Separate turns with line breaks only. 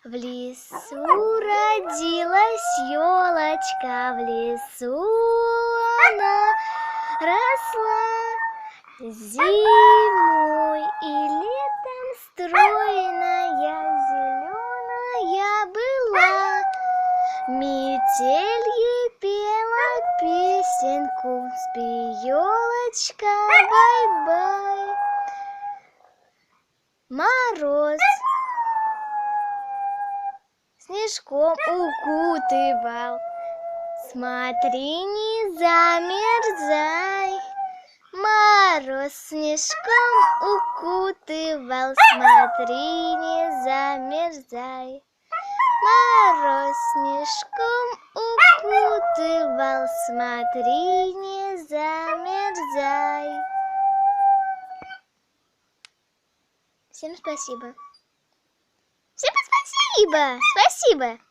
В лесу родилась елочка, в лесу она росла. Зимой и летом стройная, зеленая была. Метель ей пела песенку, спи, елочка, бай-бай. Мороз снежком укутывал, смотри, не замерзай. Мороз снежком укутывал, смотри, не замерзай. Мороз снежком укутывал, смотри, не замерзай. Всем спасибо. Всем спасибо! Спасибо!